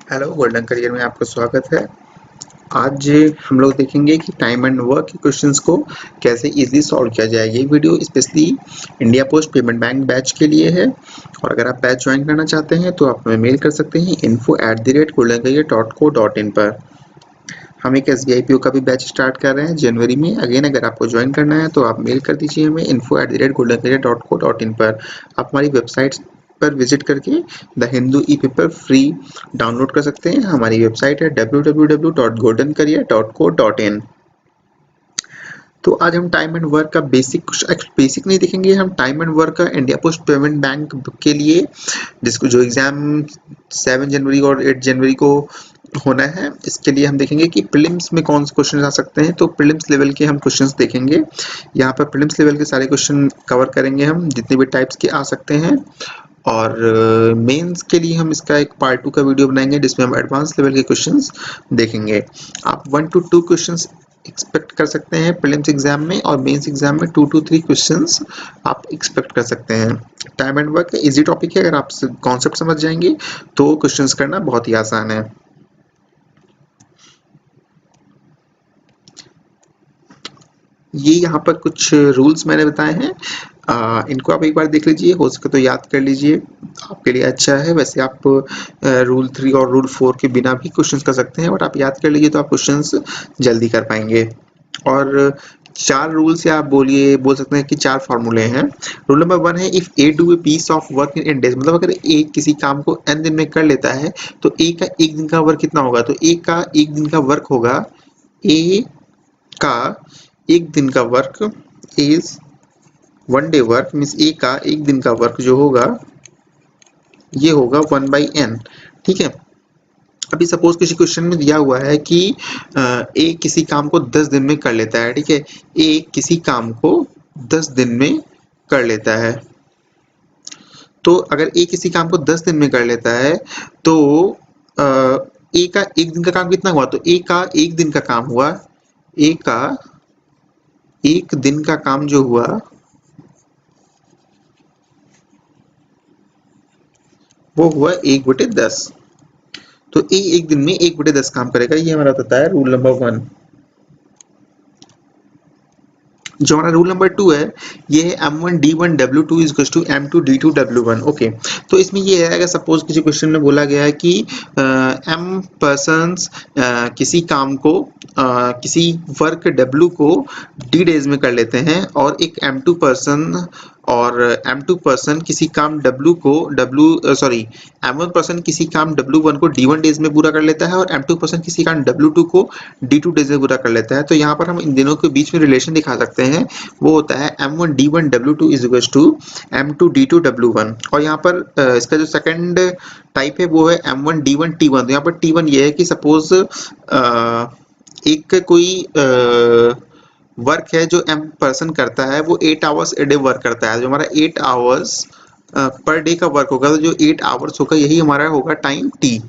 Hello, golden career में आपका स्वागत है। आज हम लोग देखेंगे कि टाइम एंड वर्क के क्वेश्चंस को कैसे इजीली सॉल्व किया जाए। ये video specially India post payment bank batch के लिए है और अगर आप बैच ज्वाइन करना चाहते हैं तो आप हमें मेल कर सकते हैं info@goldencareer.co.in पर। हम एक SBI PO का भी बैच स्टार्ट कर रहे हैं जनवरी में। अगेन अगर आपको ज्वाइन करना है तो आप मेल कर दीजिए हमें info@goldencareer.co.in पर। आप हमारी वेबसाइट पर विजिट करके the Hindu E paper free download कर सकते हैं। हमारी वेबसाइट है www.goldencareer.co.in। तो आज हम टाइम एंड वर्क का बेसिक नहीं देखेंगे, हम टाइम एंड वर्क का इंडिया पोस्ट पेमेंट बैंक के लिए जिसको जो एग्जाम 7 जनवरी और 8 जनवरी को होना है, इसके लिए हम देखेंगे कि प्रीलिम्स में कौन से क्वेश्चन आ सकते हैं। तो प्रीलिम्स लेवल के हम क्वेश्चंस देखेंगे। यहाँ पर प्रीलिम्स लेवल के सारे क्वेश्चन कवर करेंगे हम, जितने भी टाइप्स के आ सकते हैं। और मेंस के लिए हम इसका एक पार्ट 2 का वीडियो बनाएंगे जिसमें हम एडवांस लेवल के क्वेश्चंस देखेंगे। आप 1 to 2 क्वेश्चंस एक्सपेक्ट कर सकते हैं प्रीलिम्स एग्जाम में, और मेंस एग्जाम में 2 to 3 क्वेश्चंस आप एक्सपेक्ट कर सकते हैं। Time and work easy topic है, अगर आप कॉन्सेप्ट समझ जाएंगे तो क्वेश्चंस करना बहुत ही आसान है। ये यहाँ पर कुछ रूल्स मैंने बताए हैं, इनको आप एक बार देख लीजिए, हो सके तो याद कर लीजिए, आपके लिए अच्छा है। वैसे आप रूल 3 और रूल 4 के बिना भी क्वेश्चंस कर सकते हैं, बट आप याद कर लीजिए तो आप क्वेश्चंस जल्दी कर पाएंगे। और 4 रूल से आप बोल सकते हैं कि 4 फार्मूले हैं। रूल नंबर 1 है, if A do a piece of work in n days, मतलब अगर ए किसी काम को n दिन में कर लेता है तो ए का एक दिन का वर्क कितना होगा। तो ए का एक दिन का वर्क होगा, ए का एक दिन का work is 1 day work, means A का एक दिन का वर्क जो होगा ये होगा 1/n। ठीक है। अभी सपोज किसी क्वेश्चन में दिया हुआ है कि ए किसी काम को 10 दिन में कर लेता है। ठीक है, ए किसी काम को 10 दिन में कर लेता है। तो अगर ए किसी काम को 10 दिन में कर लेता है तो ए का एक दिन का काम कितना हुआ। तो ए का एक दिन का काम हुआ, ए का एक दिन का काम जो हुआ वो हुआ 1/10। तो ए एक दिन में 1/10 काम करेगा, ये हमारा होता है रूल नंबर 1। जो हमारा रूल नंबर 2 है ये है M1D1W2 is equals to M2D2W1। Okay, तो इसमें ये है, अगर सपोज किसी क्वेश्चन में बोला गया है कि M पर्सन्स किसी काम को किसी वर्क W को D डेज में कर लेते हैं, और एक M2 पर्सन किसी काम M1 पर्सन किसी काम W1 को D1 डेज में पूरा कर लेता है, और M2 पर्सन किसी काम W2 को D2 डेज में पूरा कर लेता है। तो यहाँ पर हम इन दोनों के बीच में रिलेशन दिखा सकते हैं, वो होता है M1D1W2 is equals to M2D2W1। और यहाँ पर इसका जो सेकंड टाइप है वो है M1D1T1। तो यहाँ पर T1 ये है कि सपोज एक कोई वर्क है जो M पर्सन करता है, वो 8 आवर्स ए डे वर्क करता है। जो हमारा 8 आवर्स पर डे का वर्क होगा, तो जो 8 आवर्स होगा यही हमारा होगा टाइम T।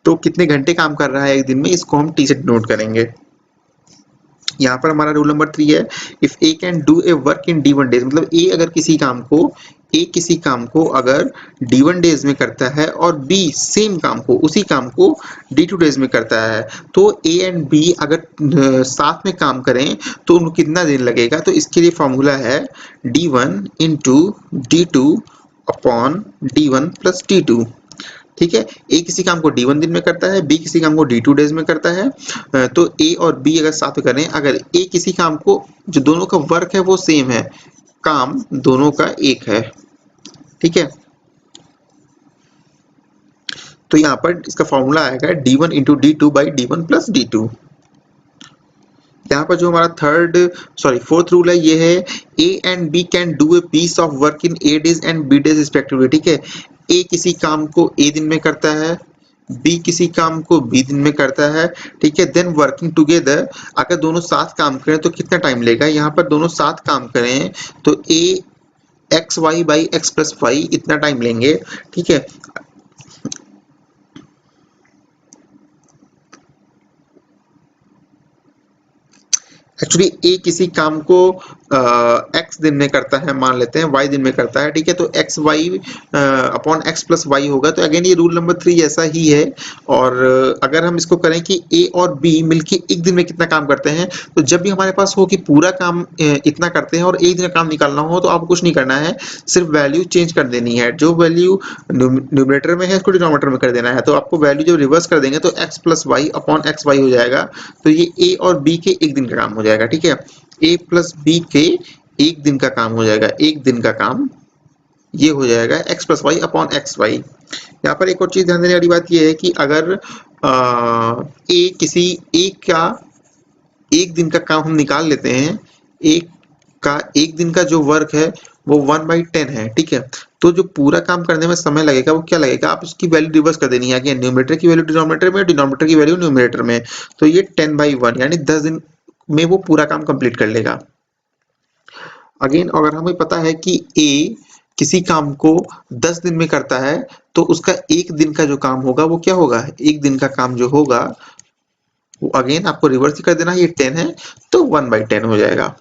तो कितने घंटे काम कर रहा है एक दिन में, इसको हम T से डिनोट करेंगे। यहाँ पर हमारा रूल नंबर 3 है, if A can do A work in D1 days, मतलब ए अगर किसी काम को अगर D1 डेज में करता है और बी सेम काम को उसी काम को D2 डेज में करता है, तो ए एंड बी अगर साथ में काम करें तो उनको कितना दिन लगेगा। तो इसके लिए फॉर्मूला है D1 into D2 upon D1 plus D2। ठीक है, ए किसी काम को D1 दिन में करता है, बी किसी काम को D2 डेज में करता है। तो ए और बी अगर साथ में करें, अगर ए किसी काम को, जो दोनों का वर्क है वो सेम है, काम दोनों का एक है। ठीक है, तो यहाँ पर इसका फॉर्मूला आएगा D1 into D2 by D1 plus D2। यहाँ पर जो हमारा फोर्थ रूल है ये है, A and B can do a piece of work in a days and b days respectively. ठीक है, ए किसी काम को ए दिन में करता है, बी किसी काम को बी दिन में करता है। ठीक है, देन वर्किंग टुगेदर, अगर दोनों साथ काम करें तो कितना टाइम लेगा। यहाँ पर दोनों साथ काम करें तो A X Y by X plus Y इतना टाइम लेंगे। ठीक है, एक्चुअली ए किसी काम को x दिन में करता है, मान लेते हैं y दिन में करता है, ठीक है, तो x y upon x plus y होगा। तो अगेन ये रूल नंबर 3 जैसा ही है। और अगर हम इसको करें कि a और b मिलके एक दिन में कितना काम करते हैं, तो जब भी हमारे पास हो कि पूरा काम इतना करते हैं और एक दिन का काम निकालना हो, तो आपको कुछ नहीं करना है, सिर्फ वैल्यू चेंज कर देनी है। जो वैल्यू न्यूमरेटर में है उसको डिनोमिनेटर में कर देना है। तो आपको वैल्यू जब रिवर्स कर देंगे तो x plus y upon x y हो जाएगा। तो ये a और b के एक दिन का काम हो जाएगा, ठीक है, a प्लस b के एक दिन का काम हो जाएगा, एक दिन का काम ये हो जाएगा x plus y upon x y. यहाँ पर एक और चीज ध्यान देने वाली बात ये है कि अगर a किसी एक का एक दिन का काम हम निकाल लेते हैं, एक का एक दिन का जो वर्क है वो 1/10 है, ठीक है, तो जो पूरा काम करने में समय लगेगा वो क्या लगेगा, आप उसकी वैल्यू रिवर्स कर देनी है, अगेन न्यूमरेटर की वैल्यू डिनोमिनेटर में, डिनोमिनेटर की वैल्यू न्यूमरेटर में। तो ये 10/1 यानी 10 दिन में वो पूरा काम कंप्लीट कर लेगा। अगेन अगर हमें पता है कि a किसी काम को 10 दिन में करता है, तो उसका एक दिन का जो काम होगा वो क्या होगा, एक दिन का काम जो होगा वो अगेन आपको रिवर्स कर देना, ये 10 है तो 1/10 हो जाएगा।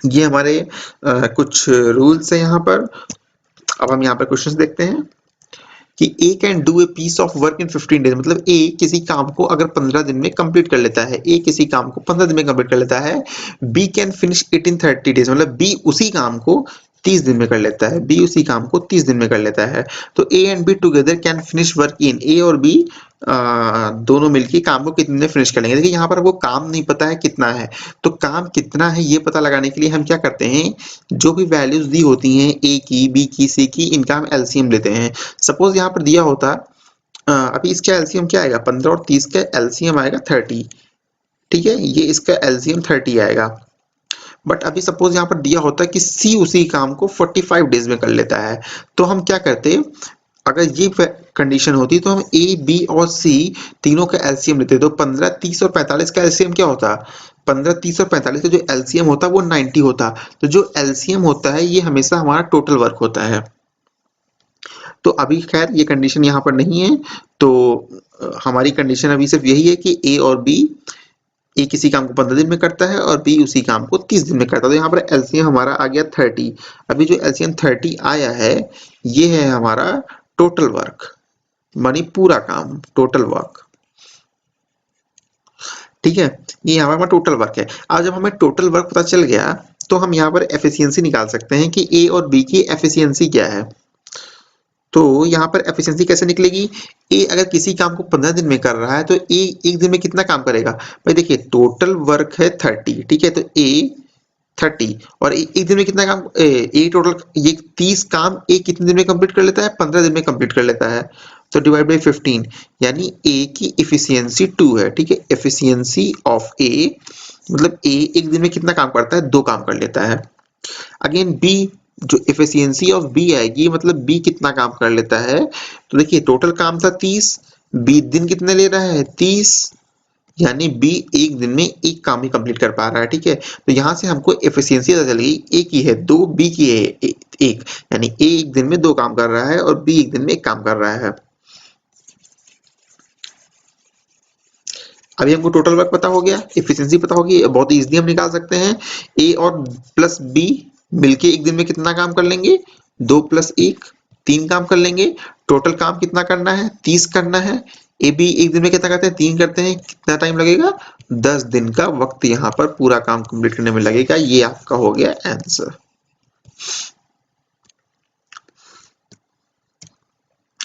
ये हमारे कुछ रूल्स है यहाँ पर। अब हम यहाँ पर क्वेश्चंस देखते हैं कि A can do a piece of work in 15 days, मतलब A किसी काम को अगर 15 दिन में कंप्लीट कर लेता है, A किसी काम को 15 दिन में कंप्लीट कर लेता है। B can finish it in 30 days, मतलब B उसी काम को 30 दिन में कर लेता है, B उसी काम को 30 दिन में कर लेता है। तो A and B together can finish work in, A और B दोनों मिलकर काम को कितने दिन फिनिश कर लेंगे। देखिए यहाँ पर आपको काम नहीं पता है कितना है, तो काम कितना है ये पता लगाने के लिए हम क्या करते हैं, जो भी वैल्यूज दी होती हैं A की, B की, C की, इनका हम एलसीएम लेते हैं। सपोज यहाँ पर दिया होता अभी इसका एलसीएम क्या आएगा, 15 और 30 का एलसीएम आएगा 30, ठीक है, ये इसका एलसीएम 30 आएगा। बट अभी सपोज यहाँ पर दिया होता कि C उसी काम को 45 डेज में कर लेता है, तो हम क्या करते, अगर ये कंडीशन होती तो हम A, B और C तीनों का एलसीएम लेते। तो 15, 30 और 45 का एलसीएम क्या होता, 15, 30 और 45 का जो एलसीएम होता वो 90 होता। तो जो एलसीएम होता है ये हमेशा हमारा टोटल वर्क होता है। तो अभी खैर ये कंडीशन यहाँ पर नहीं है, तो हमारी कंडीशन अभी सिर्फ यही है कि A और B, A किसी काम को 15 दिन में करता है और B उसी काम को 30 दिन में करता है। तो यहाँ पर एलसीएम हमारा आ गया 30। अभी जो एलसीएम 30 आया है ये है हमारा टोटल वर्क, मानी पूरा काम, टोटल वर्क, ठीक है, ये हमारा टोटल वर्क है। अब जब हमें टोटल वर्क पता चल गया तो हम यहाँ पर एफिशिएंसी निकाल सकते हैं कि A और B की एफिशिएंसी क्या है। तो यहाँ पर एफिशिएंसी कैसे निकलेगी, ए अगर किसी काम को 15 दिन में कर रहा है तो ए एक दिन में कितना काम करेगा, भाई देखिए टोटल वर्क है 30, ठीक है, तो ए 30 और एक दिन में कितना काम, ए टोटल ये 30 काम ए कितने दिन में कंप्लीट कर लेता है, 15 दिन में कंप्लीट कर लेता है। तो डिवाइड बाई 15 यानी ए की एफिशिएंसी 2 है, ठीक है, एफिशिएंसी ऑफ ए मतलब ए एक दिन में कितना काम करता है, 2 काम कर लेता है। अगेन बी, जो एफिशिएंसी ऑफ बी आएगी मतलब बी कितना काम कर लेता है, तो देखिए टोटल काम था 30, बी दिन कितने ले रहा है 30, यानी बी एक दिन में एक काम ही कंप्लीट कर पा रहा है, ठीक है। तो यहां से हमको एफिशिएंसी पता चल गई, ए की है 2, बी की है 1, यानी ए एक दिन में 2 काम कर रहा है और बी एक दिन में 1 काम कर रहा है। अभी हमको टोटल वर्क पता हो गया, एफिशिएंसी पता होगी, बहुत इजीली हम निकाल सकते हैं। ए और प्लस बी मिलके एक दिन में कितना काम कर लेंगे, 2 + 1 3 काम कर लेंगे। टोटल काम कितना करना है, 30 करना है। ए बी एक दिन में कितना करते हैं, 3 करते हैं, कितना टाइम लगेगा, 10 दिन का वक्त यहाँ पर पूरा काम कंप्लीट करने में लगेगा। ये आपका हो गया आंसर।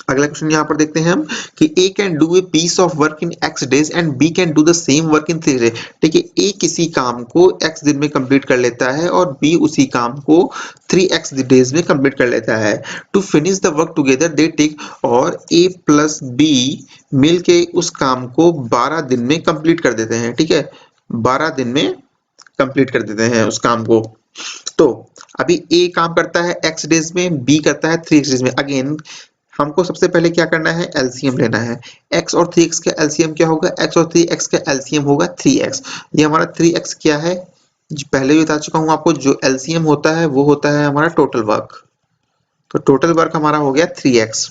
अगला क्वेश्चन यहाँ पर देखते हैं हम कि A can do a piece of work in x days and B can do the same work in 3 days. ठीक है, A किसी काम को x दिन में कंप्लीट कर लेता है और B उसी काम को 3x डेज में कंप्लीट कर लेता है। To finish the work together they take, और A प्लस B मिल के उस काम को 12 दिन में कंप्लीट कर देते हैं। ठीक है, 12 दिन में कंप्लीट कर देते हैं उस काम को। तो अभी A काम करता है x डेज में, B करता है 3x डेज में। अगेन हमको सबसे पहले क्या करना है, एलसीएम लेना है। x और 3x का एलसीएम क्या होगा, x और 3x का एलसीएम होगा 3x। ये हमारा 3x क्या है, पहले भी बता चुका हूं आपको, जो एलसीएम होता है वो होता है हमारा टोटल वर्क। तो टोटल वर्क हमारा हो गया 3x।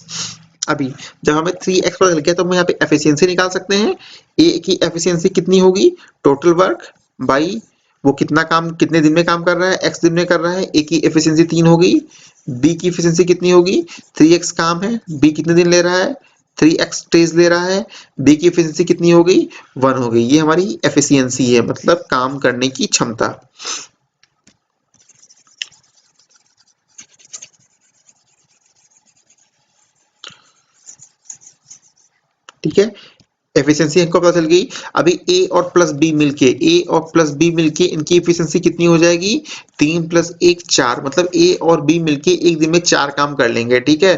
अभी जब हमें 3x पता चल गया तो हम यहाँ पे एफिशिएंसी निकाल सकते हैं। ए की एफिशिएंसी कितनी होगी, टोटल वर्क बाई वो कितना काम कितने दिन में काम कर रहा है, x दिन में कर रहा है, a की एफिशिएंसी 3 हो गई, b की एफिशिएंसी कितनी होगी, 3x काम है, b कितने दिन ले रहा है, 3x डेज ले रहा है, b की एफिशिएंसी कितनी हो गई, 1 हो गई। ये हमारी एफिशिएंसी है, मतलब काम करने की क्षमता। ठीक है, एफिशिएंसी हमको पता चल गई। अभी ए और प्लस बी मिलके इनकी एफिशिएंसी कितनी हो जाएगी, 3 प्लस 1 4, मतलब ए और बी मिलके एक दिन में 4 काम कर लेंगे। ठीक है,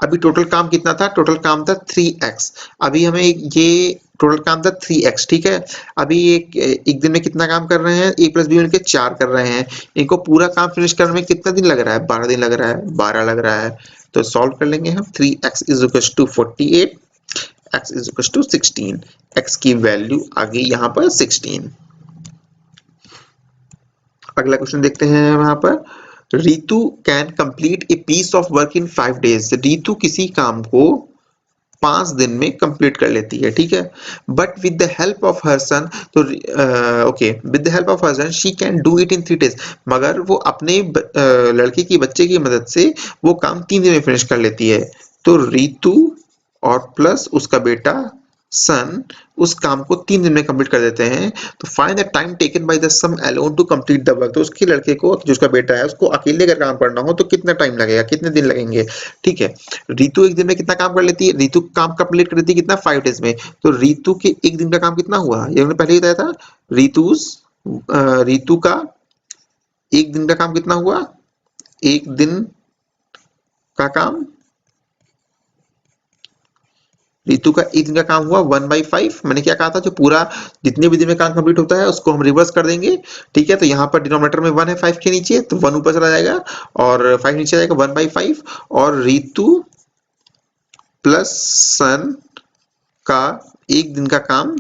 अभी टोटल काम कितना था, टोटल काम था 3x। अभी हमें ये टोटल काम था 3x। ठीक है, अभी एक दिन में कितना काम कर रहे हैं, ए प्लस बी मिलके 4 कर रहे हैं। इनको पूरा काम फिनिश करने में कितना दिन लग रहा है, 12 दिन लग रहा है, 12 लग रहा है। तो सॉल्व कर लेंगे हम। 3x is equal to 48, x is equals to 16, x की वैल्यू आ गई यहाँ पर 16। अगला क्वेश्चन देखते हैं यहाँ पर, Ritu can complete a piece of work in 5 days. Ritu किसी काम को 5 दिन में कंप्लीट कर लेती है। ठीक है, but with the help of her son, तो okay, with the help of her son she can do it in 3 days. मगर वो अपने लड़के की बच्चे की मदद से वो काम 3 दिन में फिनिश कर लेती है। तो रितु और प्लस उसका बेटा सन उस काम को 3 दिन में कंप्लीट कर देते हैं। तो find the time taken by the son alone to complete the work. तो उसके लड़के को, जो उसका बेटा है, उसको अकेले अगर काम करना हो तो कितना टाइम लगेगा, कितने दिन लगेंगे। ठीक है, रितु एक दिन में कितना काम कर लेती है, रितु काम कंप्लीट कर लेती है कितना, 5 डेज में। तो रितु के एक दिन का काम कितना हुआ, ये हमने पहले ही बताया था। रितु का एक दिन का काम कितना हुआ, एक दिन का काम, रितु का एक दिन का काम हुआ 1/5। मैंने क्या कहा था, जो पूरा जितने भी दिन में काम कंप्लीट होता है उसको हम रिवर्स कर देंगे। ठीक है, तो यहाँ पर डिनोमिनेटर में 1 है 5 के नीचे, तो 1 ऊपर चला जाएगा और 5 नीचे जाएगा, 1/5। और रितु प्लस सन का एक दिन का काम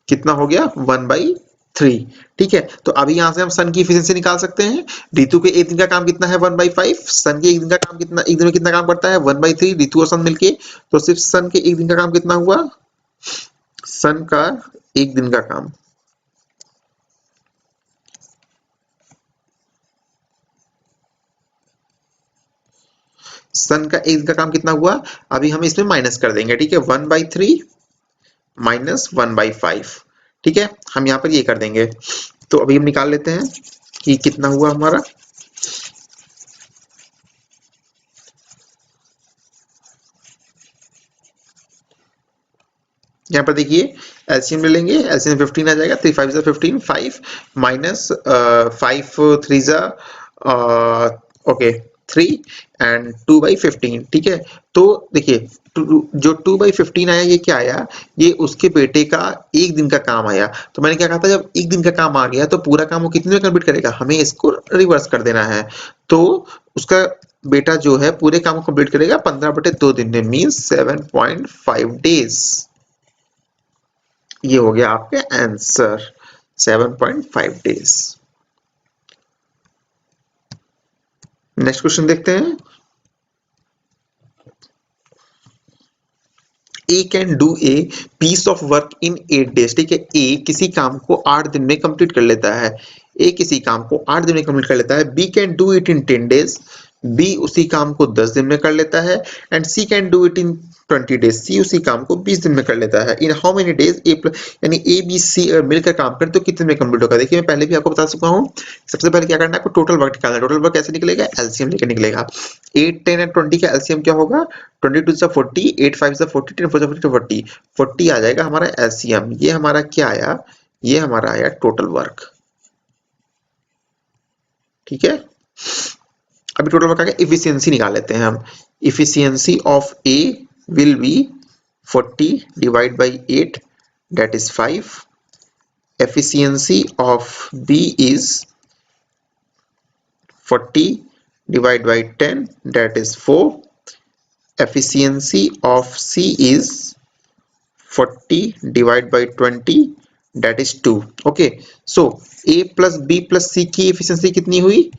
कितना हो गया, 1/3। ठीक है, तो अभी यहां से हम सन की एफिशिएंसी निकाल सकते हैं। रितु के एक दिन का काम कितना है, 1/5। सन के एक दिन का काम कितना, एक दिन में कितना काम करता है, 1/3। रितु और सन मिलके, तो सिर्फ सन के एक दिन का काम कितना हुआ, सन का एक दिन का काम, सन का एक दिन का काम कितना हुआ, अभी हम इसमें माइनस कर देंगे। ठीक है, 1/3 माइनस 1/5। ठीक है, हम यहाँ पर ये कर देंगे। तो अभी हम निकाल लेते हैं कि कितना हुआ हमारा। यहाँ पर देखिए एलसीएम ले लेंगे, एलसीएम 15 आ जाएगा, 3 5 15, 5 माइनस 5 3 ओके 3 एंड 2/15। ठीक है, तो देखिए जो 2/15 आया, ये क्या आया, ये उसके बेटे का एक दिन का काम आया। तो मैंने क्या कहा था, जब एक दिन का काम आ गया तो पूरा काम वो कितने में कंप्लीट करेगा, हमें इसको रिवर्स कर देना है। तो उसका बेटा जो है पूरे काम को कंप्लीट करेगा 15/2 दिन में, मीन्स 7.5 डेज। ये हो गया आपका आंसर, 7.5 डेज। नेक्स्ट क्वेश्चन देखते हैं। A can do a piece of work in 8 days. ठीक है, ए किसी काम को 8 दिन में कंप्लीट कर लेता है। ए किसी काम को 8 दिन में कंप्लीट कर लेता है। B can do it in 10 days. B उसी काम को 10 दिन में कर लेता है। And C can do it in 20 days. C उसी काम को 20 दिन में कर लेता है। In how many days A, यानी ए बी सी अगर मिलकर काम करें तो कितने में कंप्लीट होगा। देखिए मैं पहले भी आपको बता चुका हूँ। सबसे पहले क्या करना है, आपको टोटल वर्क निकालना है। टोटल वर्क कैसे निकलेगा, एलसीएम लेकर निकलेगा। 8 10 एंड 20 का एलसीएम क्या होगा, 22 से 40, 8 5 से 40, 10 4 से 40, 40 आ जाएगा हमारा एलसीएम। ये हमारा क्या आया, ये हमारा आया टोटल वर्क। ठीक है, अभी टोटल वर्क आ गया। इफिशियंसी निकाल लेते हैं हम। Efficiency of A will be 40 divide by 8, that is 5. Efficiency of B is 40 divided by 10, that is 4. Efficiency of C is 40 divided by 20, that is 2. Okay, so A plus B plus C की efficiency कितनी हुई,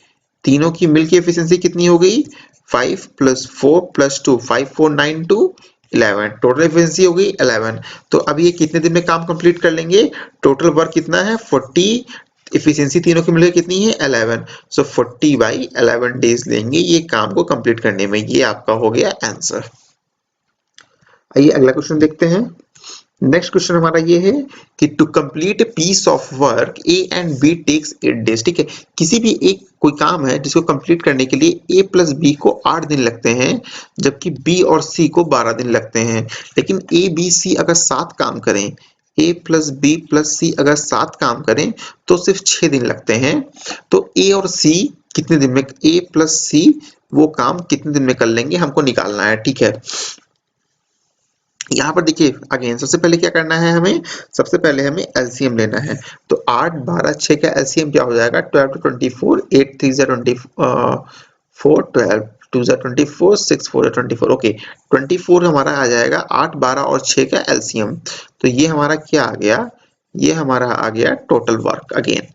तीनों की मिल की efficiency कितनी हो गई, 5 plus 4 plus 2, 5 4 9 2, 11, total efficiency होगी 11। तो अब ये कितने दिन में काम कंप्लीट कर लेंगे? टोटल वर्क कितना है 40, एफिशिएंसी तीनों की मिलकर कितनी है 11। सो 40/11 डेज लेंगे ये काम को कंप्लीट करने में। ये आपका हो गया आंसर। आइए अगला क्वेश्चन देखते हैं। नेक्स्ट क्वेश्चन हमारा ये है कि to complete piece of work A and B takes 8 days. ठीक है, किसी भी एक कोई काम है जिसको कंप्लीट करने के लिए ए प्लस बी को 8 दिन लगते हैं, जबकि बी और सी को 12 दिन लगते हैं। लेकिन ए बी सी अगर 7 काम करें, ए प्लस बी प्लस सी अगर 7 काम करें तो सिर्फ 6 दिन लगते हैं। तो ए और सी कितने दिन में, ए प्लस सी वो काम कितने दिन में कर लेंगे हमको निकालना है। ठीक है, यहाँ पर देखिए अगेन सबसे पहले क्या करना है हमें, सबसे पहले हमें एलसीएम लेना है। तो 8 12 6 का एलसीएम क्या हो जाएगा 12 to 24, 8 3 जा 24, 12 2 जा 24, 6 4 जा 24। ओके, 24 हमारा आ जाएगा 8 12 और 6 का एलसीएम। तो ये हमारा क्या आ गया, ये हमारा आ गया टोटल वर्क। अगेन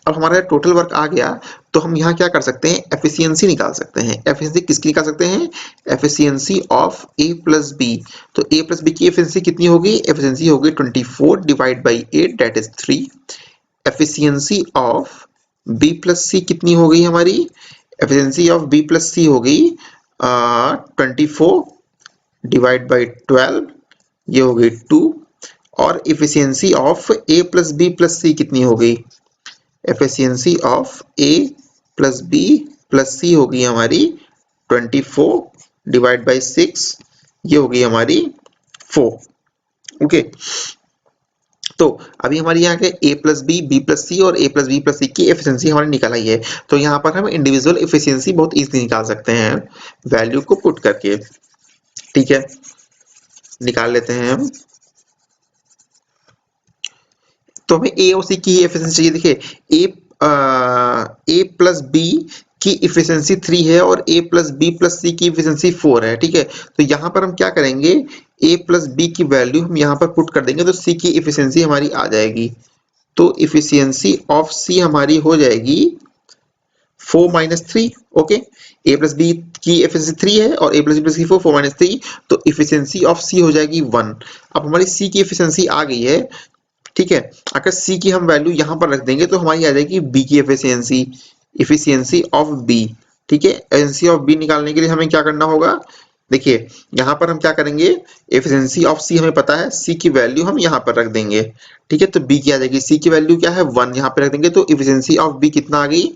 अब हमारा टोटल वर्क आ गया तो हम यहाँ क्या कर सकते हैं, एफिशिएंसी निकाल सकते हैं। एफिशिएंसी किसकी निकाल सकते हैं, efficiency of A plus B. तो ए प्लस बी की एफिशिएंसी कितनी होगी, एफिशिएंसी होगी 24 divide by 8 that is 3। Efficiency of B plus C कितनी हो गई हमारी, efficiency of B plus C हो गई 24 डिवाइड बाई 12, ये हो गई 2। और efficiency of A plus B plus C कितनी हो गई, efficiency of A plus B plus C होगी हमारी 24 डिवाइड बाई 6, ये होगी हमारी 4। ओके, तो अभी हमारी यहाँ के ए प्लस बी बी प्लस सी और ए प्लस बी प्लस सी की एफिशिएंसी हमारी निकाल आई है। तो यहाँ पर हम इंडिविजुअल एफिशिएंसी बहुत इजीली निकाल सकते हैं वैल्यू को पुट करके। ठीक है, निकाल लेते हैं हम। तो हमें ए और सी की एफिशिएंसी चाहिए। देखिए ए प्लस बी की इफिशियंसी 3 है और ए प्लस बी प्लस सी की इफिशियंसी 4 है। ठीक है, तो यहाँ पर हम क्या करेंगे, ए प्लस बी की वैल्यू हम यहाँ पर पुट कर देंगे तो सी की इफिशियंसी हमारी आ जाएगी। तो इफिशियंसी ऑफ सी हमारी हो जाएगी 4 - 3। ओके, ए प्लस बी की एफिशिएंसी 3 है और ए प्लस बी प्लस की 4 - 3, तो इफिशियंसी ऑफ सी हो जाएगी 1। अब हमारी सी की एफिशिएंसी आ गई है। ठीक है, अगर सी की हम वैल्यू यहाँ पर रख देंगे तो हमारी आ जाएगी बी की एफिशिएंसी, एफिशिएंसी ऑफ बी। ठीक है, एफिशिएंसी ऑफ बी निकालने के लिए हमें क्या करना होगा, देखिए यहाँ पर हम क्या करेंगे, एफिशिएंसी ऑफ सी हमें पता है, सी की वैल्यू हम यहाँ पर रख देंगे। ठीक है, तो बी की आ जाएगी, सी की वैल्यू क्या है 1, यहाँ पे रख देंगे तो एफिशिएंसी ऑफ बी कितना आ गई,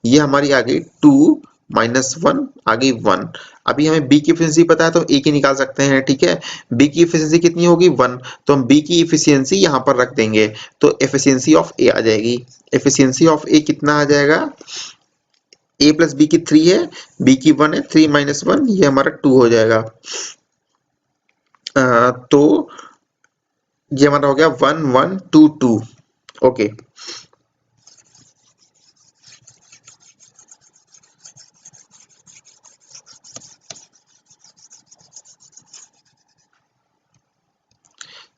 ये हमारी आ गई 2 - 1 आ गई 1। अभी हमें बी की एफिशिएंसी पता है तो ए की निकाल सकते हैं। ठीक है, बी की एफिशिएंसी कितनी होगी 1, तो हम बी की एफिशिएंसी यहाँ पर रख देंगे तो एफिशिएंसी ऑफ ए आ जाएगी। एफिशिएंसी ऑफ ए कितना आ जाएगा, ए प्लस बी की 3 है, बी की 1 है, 3 - 1 ये हमारा 2 हो जाएगा। तो ये हमारा हो गया 1 1 2 2। ओके,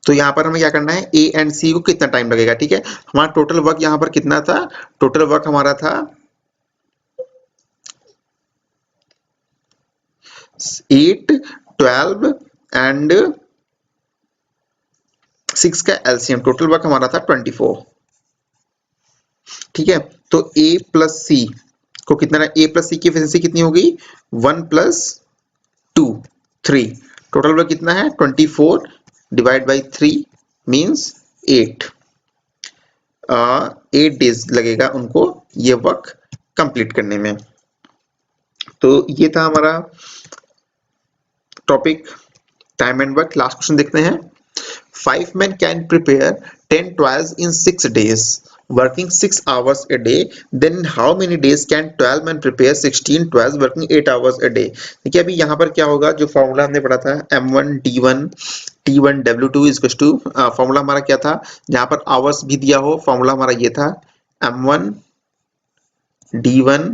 तो यहाँ पर हमें क्या करना है, ए एंड सी को कितना टाइम लगेगा। ठीक है, हमारा टोटल वर्क यहाँ पर कितना था, टोटल वर्क हमारा था 8 12 एंड 6 का एलसीएम, टोटल वर्क हमारा था 24। ठीक है, तो ए प्लस सी को कितना, ए प्लस सी की एफिशिएंसी कितनी होगी 1 + 2 3, टोटल वर्क कितना है 24 डिवाइड बाई 3 मीन्स 8। 8 डेज लगेगा उनको ये वर्क कंप्लीट करने में। तो ये था हमारा topic time and work. Last question देखते हैं। 5 men can prepare 10 toys in 6 days, working 6 hours a day. Then how many days can 12 men prepare 16 toys working 8 hours a day? देखिए अभी यहाँ पर क्या होगा, जो फॉर्मूला हमने पढ़ा था M1 D1 T1 W2 equals to, formula हमारा क्या था, जहाँ पर आवर्स भी दिया हो, फॉर्मूला हमारा ये था M1 D1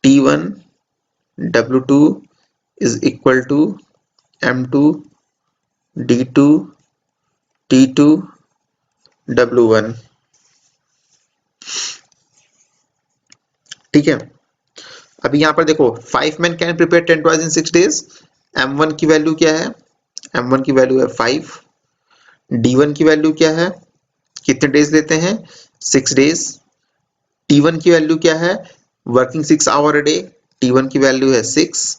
T1 W2 is equal to M2 D2 T2 W1। ठीक है, अभी यहाँ पर देखो 5 men can prepare 10 toys in 6 days, M1 की वैल्यू क्या है? M1 की वैल्यू है 5। D1 की वैल्यू क्या है? कितने डेज लेते हैं? 6 डेज। T1 की वैल्यू क्या है? Working 6 our a day. T1 की वैल्यू है 6।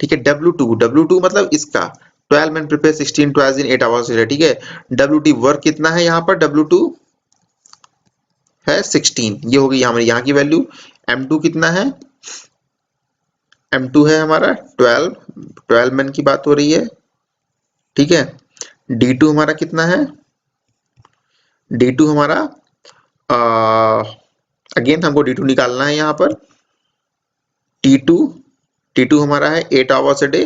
ठीक है। W2 मतलब इसका 12 मैन प्रिपेयर 16 टॉयज इन 8 आवर्स। ठीक है। WT वर्क कितना है यहाँ पर? W2 है 16। ये होगी हमारी यहाँ की वैल्यू। M2 कितना है? M2 है हमारा 12 मैन की बात हो रही है। ठीक है। D2 हमारा कितना है? D2 हमारा अगेन हमको D2 निकालना है यहाँ पर। T2 हमारा है 8 hours a day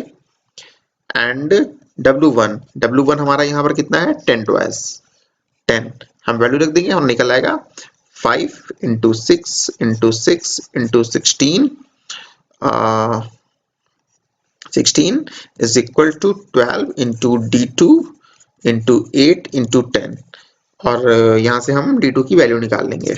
and W1 हमारा यहाँ पर कितना है? 10 टॉयज। 10 हम वैल्यू रख देंगे और निकल आएगा 5 into 6 into 6 into 16 is equal to 12 into D2 into 8 into 10 और यहाँ से हम D2 की वैल्यू निकाल लेंगे।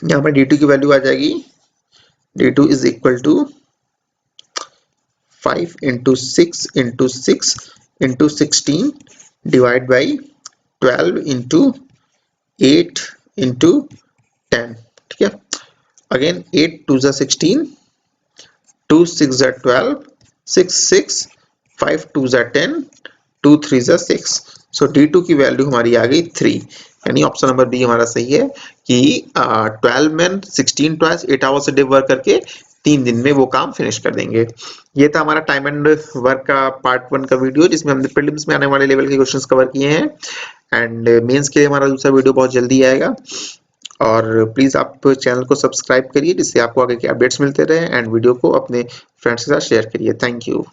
यहाँ पर D2 की वैल्यू आ जाएगी। D2 is equal to 5 into 6 into 6 into 16 divide by 12 into 8 into 10। ठीक है। अगेन 8 2 जा 16, 2 6 जा 12, 6 6, 5 2 जा 10, 2 3 जा 6। सो D2 की वैल्यू हमारी आ गई 3। यानी ऑप्शन नंबर बी हमारा सही है कि 12 man 16 toys 8 hours day work करके 3 दिन में वो काम फिनिश कर देंगे। ये था हमारा टाइम एंड वर्क का पार्ट 1 का वीडियो, जिसमें हमने प्रीलिम्स में आने वाले लेवल के क्वेश्चंस कवर किए हैं एंड मेंस के लिए हमारा दूसरा वीडियो बहुत जल्दी आएगा। और प्लीज आप चैनल को सब्सक्राइब करिए जिससे आपको आगे के अपडेट्स मिलते रहे एंड वीडियो को अपने फ्रेंड्स के साथ शेयर करिए। Thank you.